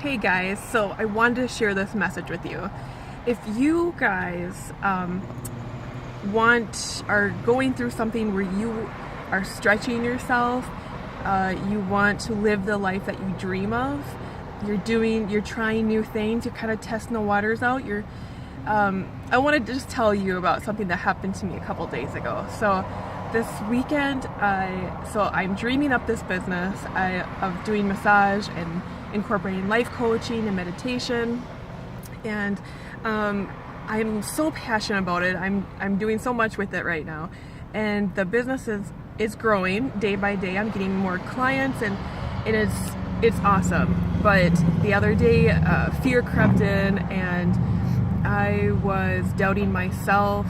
Hey guys, so I wanted to share this message with you. If you guys are going through something where you are stretching yourself, you want to live the life that you dream of, you're trying new things, you're kind of testing the waters out, I wanted to just tell you about something that happened to me a couple days ago. So this weekend, I'm dreaming up this business of doing massage and incorporating life coaching and meditation, and I'm so passionate about it. I'm doing so much with it right now, and the business is growing day by day. I'm getting more clients, and it's awesome. But the other day, fear crept in, and I was doubting myself,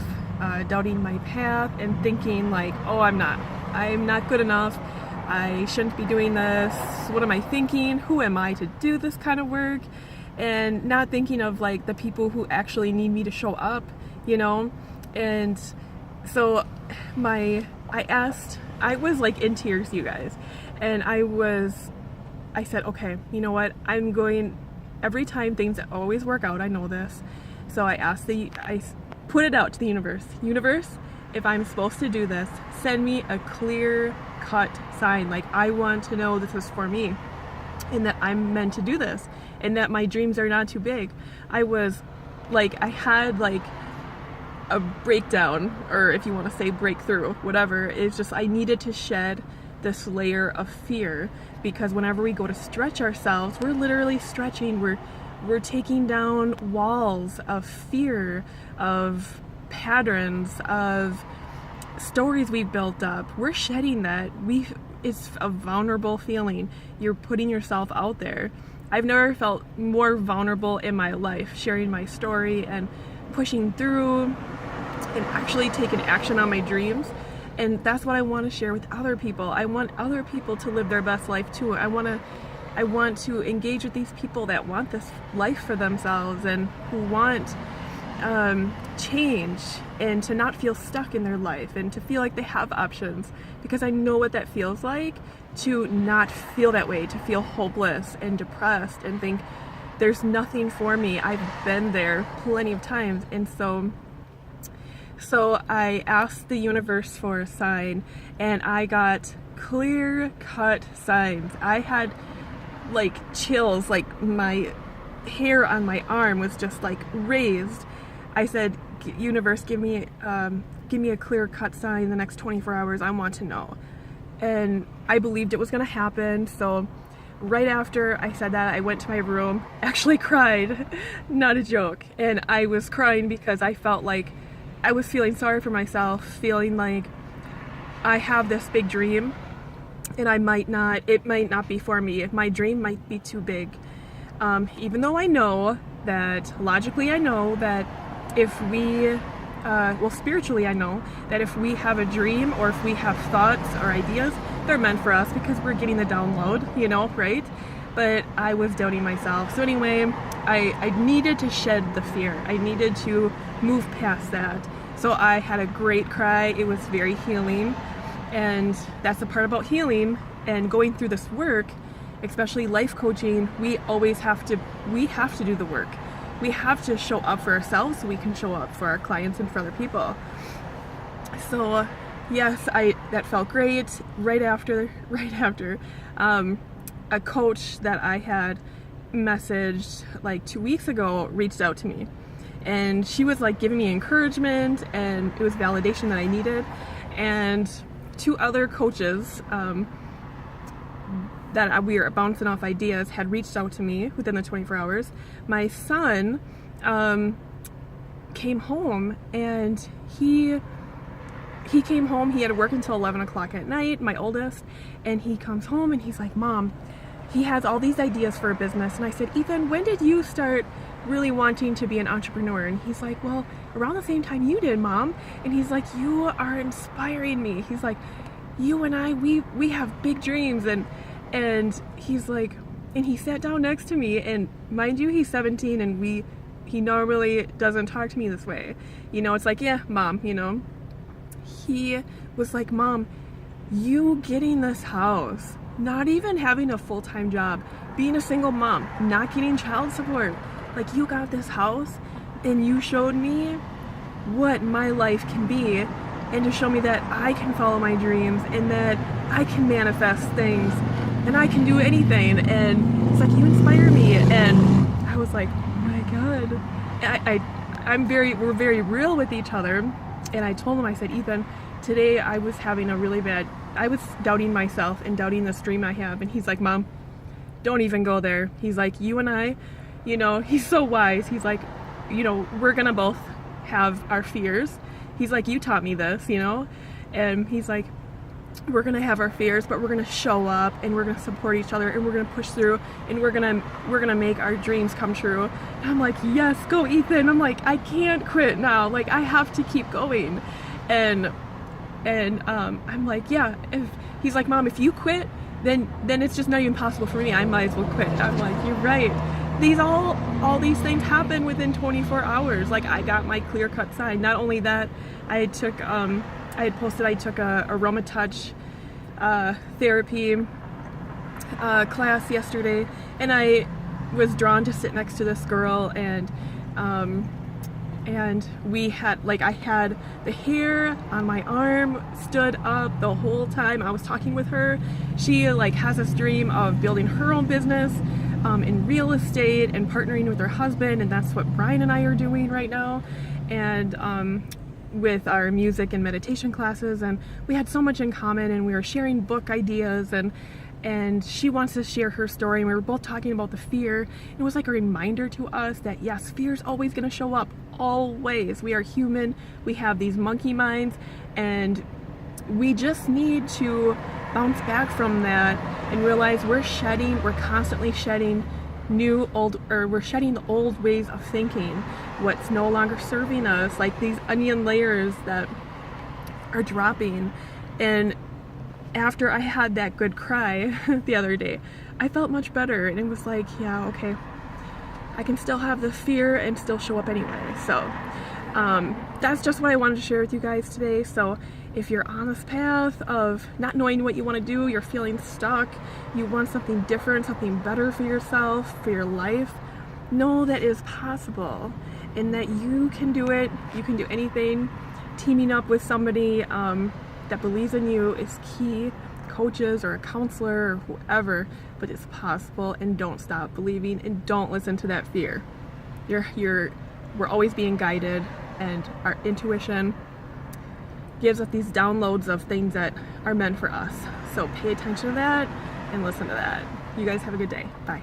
doubting my path, and thinking like, oh, I'm not good enough. I shouldn't be doing this. What am I thinking? Who am I to do this kind of work? And not thinking of like the people who actually need me to show up, And so I was like in tears, you guys. And I said, okay, you know what? Every time things always work out, I know this. So I put it out to the universe. Universe, if I'm supposed to do this, send me a clear-cut sign. Like, I want to know this is for me, and that I'm meant to do this, and that my dreams are not too big. I had a breakdown, or if you want to say breakthrough, whatever. It's just I needed to shed this layer of fear, because whenever we go to stretch ourselves, we're literally stretching. We're taking down walls of fear, of patterns, of stories we've built up. We're shedding that. It's a vulnerable feeling. You're putting yourself out there. I've never felt more vulnerable in my life, sharing my story and pushing through and actually taking action on my dreams. And that's what I want to share with other people. I want other people to live their best life too. I want to engage with these people that want this life for themselves and who want change, and to not feel stuck in their life, and to feel like they have options, because I know what that feels like to not feel that way, to feel hopeless and depressed and think there's nothing for me. I've been there plenty of times. And so I asked the universe for a sign, and I got clear-cut signs. I had like chills, like my hair on my arm was just like raised. I said, universe, give me a clear-cut sign in the next 24 hours. I want to know. And I believed it was going to happen. So right after I said that, I went to my room, actually cried, not a joke. And I was crying because I felt like I was feeling sorry for myself, feeling like I have this big dream, and it might not be for me. My dream might be too big. Even though I know that, logically I know that if we, spiritually I know that if we have a dream, or if we have thoughts or ideas, they're meant for us because we're getting the download, right? But I was doubting myself. So anyway, I needed to shed the fear. I needed to move past that. So I had a great cry. It was very healing. And that's the part about healing and going through this work, especially life coaching. We have to do the work. We have to show up for ourselves so we can show up for our clients and for other people. So yes, that felt great. Right after, a coach that I had messaged like 2 weeks ago reached out to me, and she was like giving me encouragement, and it was validation that I needed. And 2 other coaches that we were bouncing off ideas had reached out to me within the 24 hours. My son came home, and he came home. He had to work until 11 o'clock at night, my oldest, and he comes home and he's like, Mom, he has all these ideas for a business. And I said, Ethan, when did you start really wanting to be an entrepreneur? And he's like, well, around the same time you did, Mom. And he's like, you are inspiring me. He's like, you and I, we have big dreams. And he's like, and he sat down next to me, and mind you, he's 17, and he normally doesn't talk to me this way. It's like, yeah, Mom, He was like, Mom, you getting this house not even having a full-time job, being a single mom, not getting child support. Like, you got this house and you showed me what my life can be, and to show me that I can follow my dreams and that I can manifest things and I can do anything. And it's like, you inspire me. And I was like, oh my God. We're very real with each other. And I told him, I said, Ethan, today I was doubting myself and doubting this dream I have. And he's like, Mom, don't even go there. He's like, you and I, he's so wise. He's like, we're gonna both have our fears. He's like, you taught me this, and he's like, we're gonna have our fears, but we're gonna show up and we're gonna support each other and we're gonna push through and we're gonna make our dreams come true. And I'm like, yes, go Ethan. I'm like, I can't quit now. Like, I have to keep going. And I'm like, yeah. He's like, Mom, if you quit, then it's just not even possible for me. I might as well quit. I'm like, you're right. All these things happen within 24 hours. Like, I got my clear-cut sign. Not only that, I had took a Aroma Touch therapy class yesterday, and I was drawn to sit next to this girl, and we had, I had the hair on my arm stood up the whole time I was talking with her. She has this dream of building her own business in real estate and partnering with her husband, and that's what Brian and I are doing right now. And with our music and meditation classes, and we had so much in common, and we were sharing book ideas, and she wants to share her story, and we were both talking about the fear. It was like a reminder to us that yes, fear is always going to show up, always. We are human, we have these monkey minds, and we just need to bounce back from that and realize we're constantly shedding we're shedding the old ways of thinking, what's no longer serving us, like these onion layers that are dropping. And after I had that good cry the other day, I felt much better, and it was like, yeah, okay, I can still have the fear and still show up anyway. So that's just what I wanted to share with you guys today. So if you're on this path of not knowing what you want to do, you're feeling stuck, you want something different, something better for yourself, for your life, know that it is possible and that you can do it. You can do anything. Teaming up with somebody that believes in you is key, coaches or a counselor or whoever, but it's possible. And don't stop believing, and don't listen to that fear. We're always being guided, and our intuition gives us these downloads of things that are meant for us. So pay attention to that and listen to that. You guys have a good day. Bye.